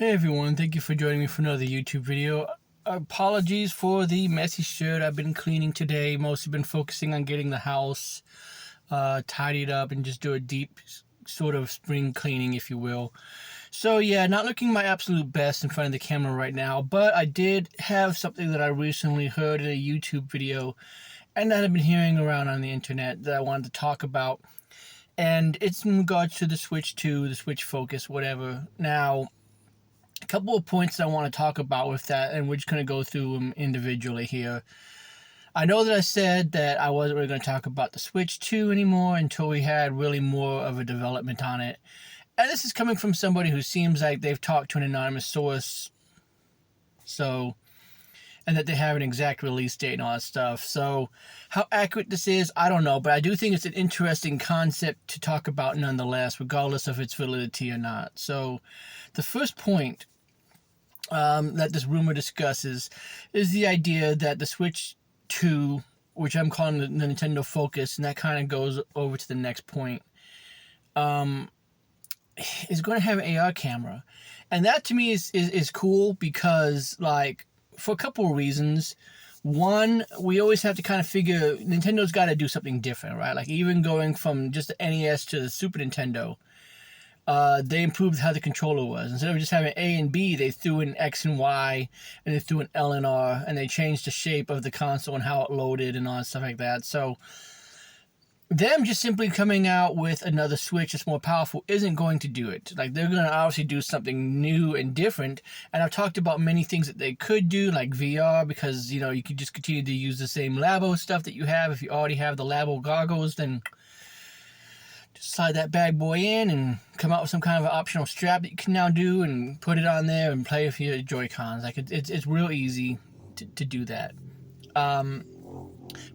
Hey everyone, thank you for joining me for another YouTube video. Apologies for the messy shirt. I've been cleaning today, mostly been focusing on getting the house tidied up and just do a deep sort of spring cleaning, if you will. So yeah, not looking my absolute best in front of the camera right now, but I did have something that I recently heard in a YouTube video and that I've been hearing around on the internet that I wanted to talk about. And it's in regards to the Switch 2, the Switch Focus, whatever. Now, a couple of points that I want to talk about with that, and we're just going to go through them individually here. I know that I said that I wasn't really going to talk about the Switch 2 anymore until we had really more of a development on it. And this is coming from somebody who seems like they've talked to an anonymous source, and that they have an exact release date and all that stuff. So how accurate this is, I don't know, but I do think it's an interesting concept to talk about nonetheless, regardless of its validity or not. So the first point that this rumor discusses is the idea that the Switch 2, which I'm calling the Nintendo Focus, and that kind of goes over to the next point, is going to have an AR camera. And that to me is cool because, like, for a couple of reasons. One, we always have to kind of figure Nintendo's got to do something different, right? Like, even going from just the NES to the Super Nintendo, they improved how the controller was. Instead of just having A and B, they threw in X and Y, and they threw in L and R, and they changed the shape of the console and how it loaded and all that stuff like that. So them just simply coming out with another Switch that's more powerful isn't going to do it. Like, they're going to obviously do something new and different. And I've talked about many things that they could do, like VR, because, you know, you could just continue to use the same Labo stuff that you have. If you already have the Labo goggles, then just slide that bad boy in and come out with some kind of an optional strap that you can now do and put it on there and play with your Joy-Cons. Like, it's real easy to do that.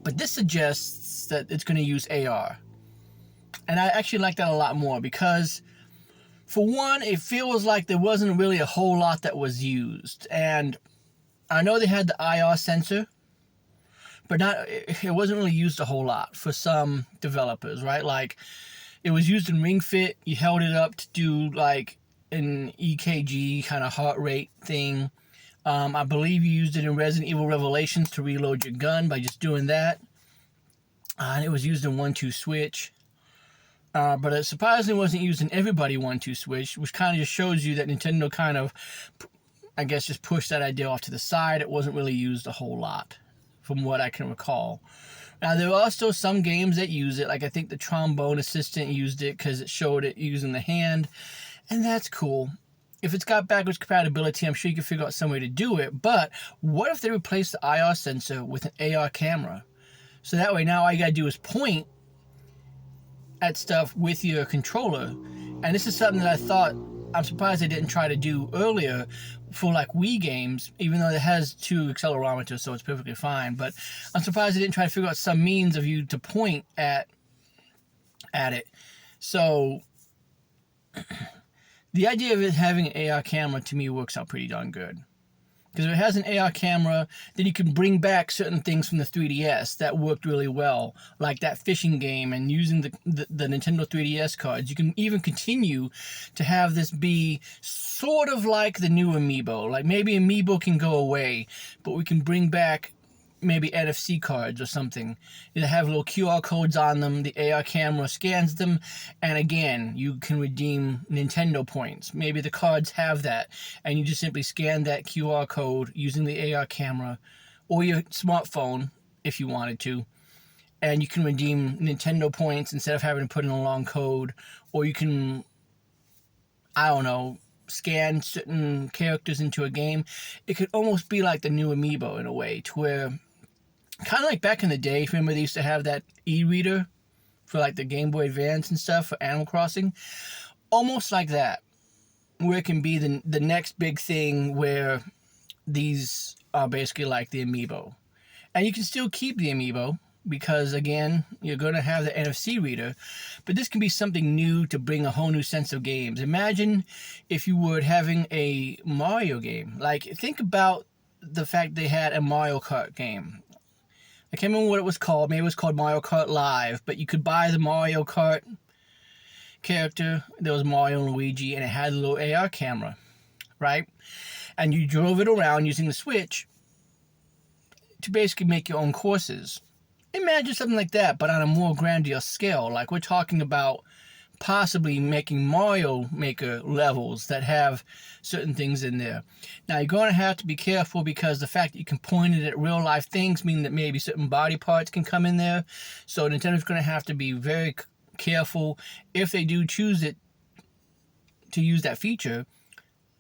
But this suggests that it's going to use AR. And I actually like that a lot more because, for one, it feels like there wasn't really a whole lot that was used. And I know they had the IR sensor, but it wasn't really used a whole lot for some developers, right? Like, it was used in Ring Fit. You held it up to do, like, an EKG kind of heart rate thing. I believe you used it in Resident Evil Revelations to reload your gun by just doing that. And it was used in 1-2 Switch. But it surprisingly wasn't used in everybody 1-2 Switch, which kind of just shows you that Nintendo kind of, I guess, just pushed that idea off to the side. It wasn't really used a whole lot, from what I can recall. Now, there are still some games that use it. Like, I think the Trombone Assistant used it because it showed it using the hand. And that's cool. If it's got backwards compatibility, I'm sure you can figure out some way to do it. But what if they replace the IR sensor with an AR camera? So that way now all you got to do is point at stuff with your controller. And this is something that I thought, I'm surprised they didn't try to do earlier for, like, Wii games, even though it has 2 accelerometers, so it's perfectly fine. But I'm surprised they didn't try to figure out some means of you to point at it. So the idea of it having an AR camera, to me, works out pretty darn good. Because if it has an AR camera, then you can bring back certain things from the 3DS that worked really well, like that fishing game and using the Nintendo 3DS cards. You can even continue to have this be sort of like the new Amiibo. Like, maybe Amiibo can go away, but we can bring back maybe NFC cards or something. They have little QR codes on them, the AR camera scans them, and again, you can redeem Nintendo points. Maybe the cards have that, and you just simply scan that QR code using the AR camera or your smartphone if you wanted to, and you can redeem Nintendo points instead of having to put in a long code, or you can, I don't know, scan certain characters into a game. It could almost be like the new Amiibo in a way, to where, kind of like back in the day, if you remember, they used to have that e-reader for, like, the Game Boy Advance and stuff for Animal Crossing. Almost like that, where it can be the next big thing where these are basically like the Amiibo. And you can still keep the Amiibo because, again, you're going to have the NFC reader. But this can be something new to bring a whole new sense of games. Imagine if you were having a Mario game. Like, think about the fact they had a Mario Kart game. I can't remember what it was called. Maybe it was called Mario Kart Live. But you could buy the Mario Kart character. There was Mario and Luigi, and it had a little AR camera. right? And you drove it around using the Switch to basically make your own courses. Imagine something like that, but on a more grandiose scale. Like we're talking about possibly making Mario Maker levels that have certain things in there. Now you're going to have to be careful because the fact that you can point it at real life things mean that maybe certain body parts can come in there. So Nintendo's going to have to be very careful if they do choose it to use that feature,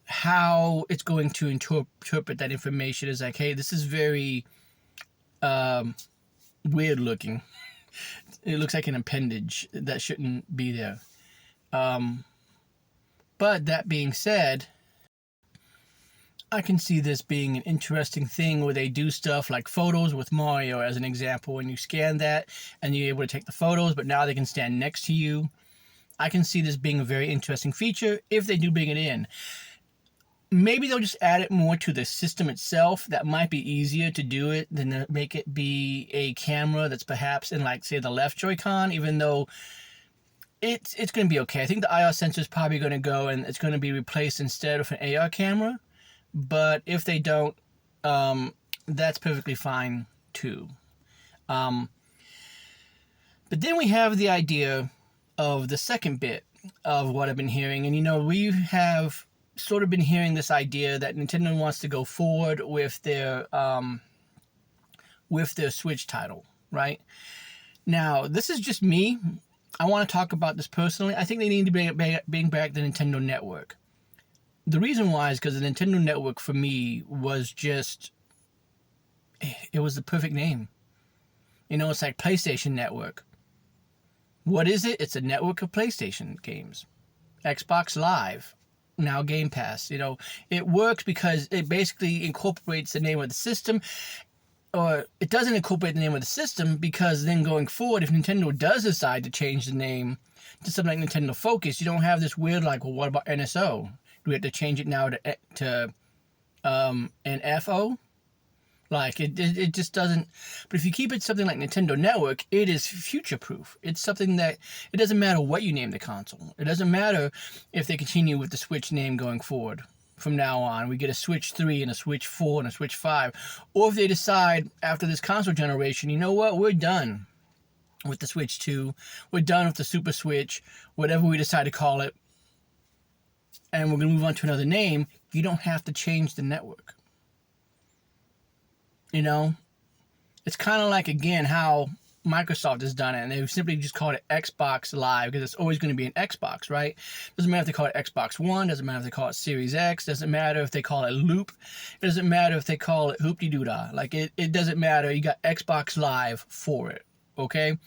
how it's going to interpret that information is like, hey, this is very weird looking. It looks like an appendage that shouldn't be there. But that being said, I can see this being an interesting thing where they do stuff like photos with Mario as an example. When you scan that and you're able to take the photos, but now they can stand next to you. I can see this being a very interesting feature if they do bring it in. Maybe they'll just add it more to the system itself. That might be easier to do it than to make it be a camera that's perhaps in, like, say, the left Joy-Con, even though it's going to be okay. I think the IR sensor is probably going to go and it's going to be replaced instead of an AR camera. But if they don't, that's perfectly fine too. But then we have the idea of the second bit of what I've been hearing. And, we have sort of been hearing this idea that Nintendo wants to go forward with their Switch title, right? Now, this is just me. I want to talk about this personally. I think they need to bring back the Nintendo Network. The reason why is because the Nintendo Network for me was just, it was the perfect name. It's like PlayStation Network. What is it? It's a network of PlayStation games. Xbox Live, now Game Pass. It works because it basically incorporates the name of the system, or it doesn't incorporate the name of the system because then going forward, if Nintendo does decide to change the name to something like Nintendo Focus, you don't have this weird, like, well, what about NSO? Do we have to change it now to NFO? Like, it just doesn't. But if you keep it something like Nintendo Network, it is future-proof. It's something that, it doesn't matter what you name the console. It doesn't matter if they continue with the Switch name going forward. From now on, we get a Switch 3 and a Switch 4 and a Switch 5. Or if they decide after this console generation, you know what, we're done with the Switch 2. We're done with the Super Switch, whatever we decide to call it. And we're going to move on to another name. You don't have to change the network. It's kind of like, again, how Microsoft has done it. And they've simply just called it Xbox Live because it's always going to be an Xbox, right? Doesn't matter if they call it Xbox One. Doesn't matter if they call it Series X. Doesn't matter if they call it Loop. It doesn't matter if they call it Hoopty-Doo-Dah. Like, it doesn't matter. You got Xbox Live for it, okay?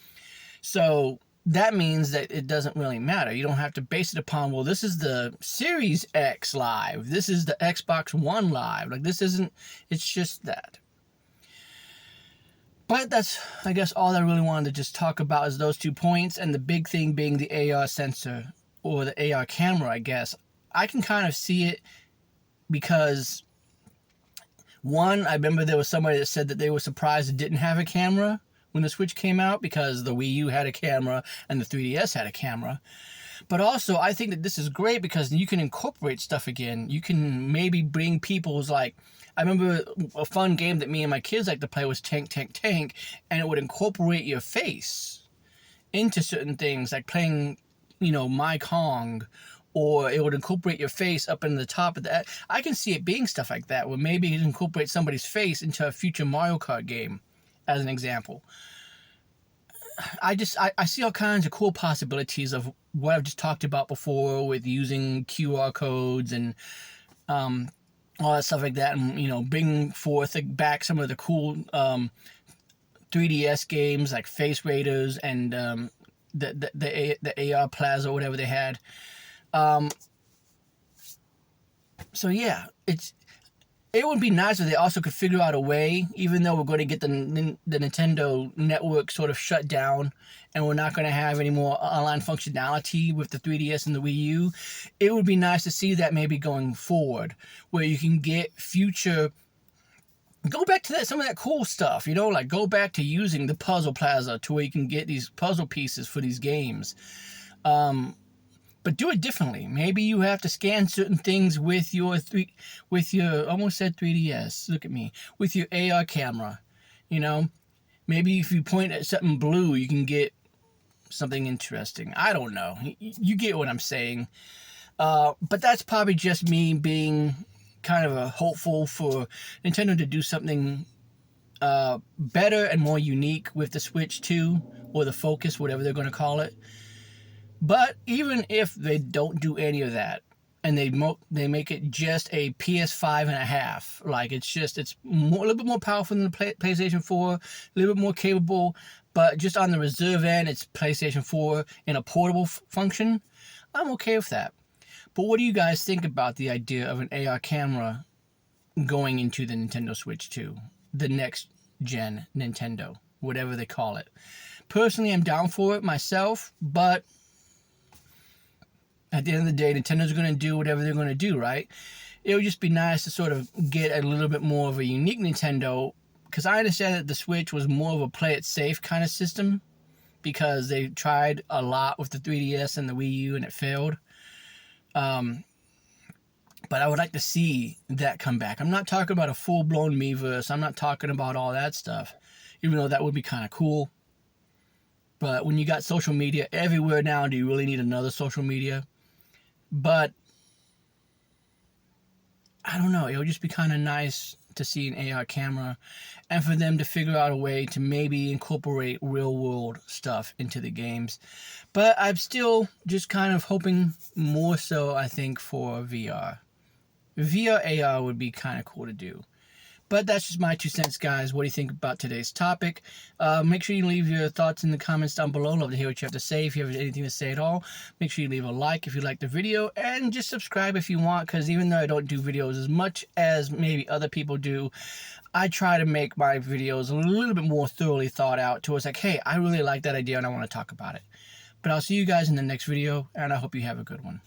So that means that it doesn't really matter. You don't have to base it upon, well, this is the Series X Live. This is the Xbox One Live. Like, this isn't, it's just that. But that's, I guess, all I really wanted to just talk about is those 2 points, and the big thing being the AR sensor, or the AR camera, I guess. I can kind of see it because, one, I remember there was somebody that said that they were surprised it didn't have a camera when the Switch came out because the Wii U had a camera and the 3DS had a camera. But also, I think that this is great because you can incorporate stuff again. You can maybe bring people's, like, I remember a fun game that me and my kids like to play was Tank, Tank, Tank, and it would incorporate your face into certain things, like playing, My Kong, or it would incorporate your face up in the top of that. I can see it being stuff like that, where maybe you incorporate somebody's face into a future Mario Kart game, as an example. I see all kinds of cool possibilities of what I've just talked about before with using QR codes and all that stuff like that, and bring forth back some of the cool 3DS games like Face Raiders and the AR Plaza, whatever they had. So yeah, it would be nice if they also could figure out a way, even though we're going to get the Nintendo Network sort of shut down and we're not going to have any more online functionality with the 3DS and the Wii U, it would be nice to see that maybe going forward, where you can get future... Go back to some of that cool stuff, like go back to using the Puzzle Plaza to where you can get these puzzle pieces for these games. But but do it differently. Maybe you have to scan certain things with your almost said 3DS. Look at me, with your AR camera. You know, maybe if you point at something blue, you can get something interesting. I don't know. You get what I'm saying. But that's probably just me being kind of a hopeful for Nintendo to do something better and more unique with the Switch 2, or the Focus, whatever they're going to call it. But even if they don't do any of that, and they make it just a PS5 and a half, like it's a little bit more powerful than the PlayStation 4, a little bit more capable, but just on the reserve end, it's PlayStation 4 in a portable function, I'm okay with that. But what do you guys think about the idea of an AR camera going into the Nintendo Switch 2, the next gen Nintendo, whatever they call it? Personally, I'm down for it myself, but at the end of the day, Nintendo's going to do whatever they're going to do, right? It would just be nice to sort of get a little bit more of a unique Nintendo, because I understand that the Switch was more of a play it safe kind of system, because they tried a lot with the 3DS and the Wii U and it failed. But I would like to see that come back. I'm not talking about a full-blown Miiverse. I'm not talking about all that stuff, even though that would be kind of cool. But when you got social media everywhere now, do you really need another social media? But I don't know. It would just be kind of nice to see an AR camera, and for them to figure out a way to maybe incorporate real-world stuff into the games. But I'm still just kind of hoping more so, I think, for VR. VR AR would be kind of cool to do. But that's just my 2 cents, guys. What do you think about today's topic? Make sure you leave your thoughts in the comments down below. Love to hear what you have to say. If you have anything to say at all, make sure you leave a like if you like the video, and just subscribe if you want, because even though I don't do videos as much as maybe other people do, I try to make my videos a little bit more thoroughly thought out towards like, hey, I really like that idea and I want to talk about it. But I'll see you guys in the next video, and I hope you have a good one.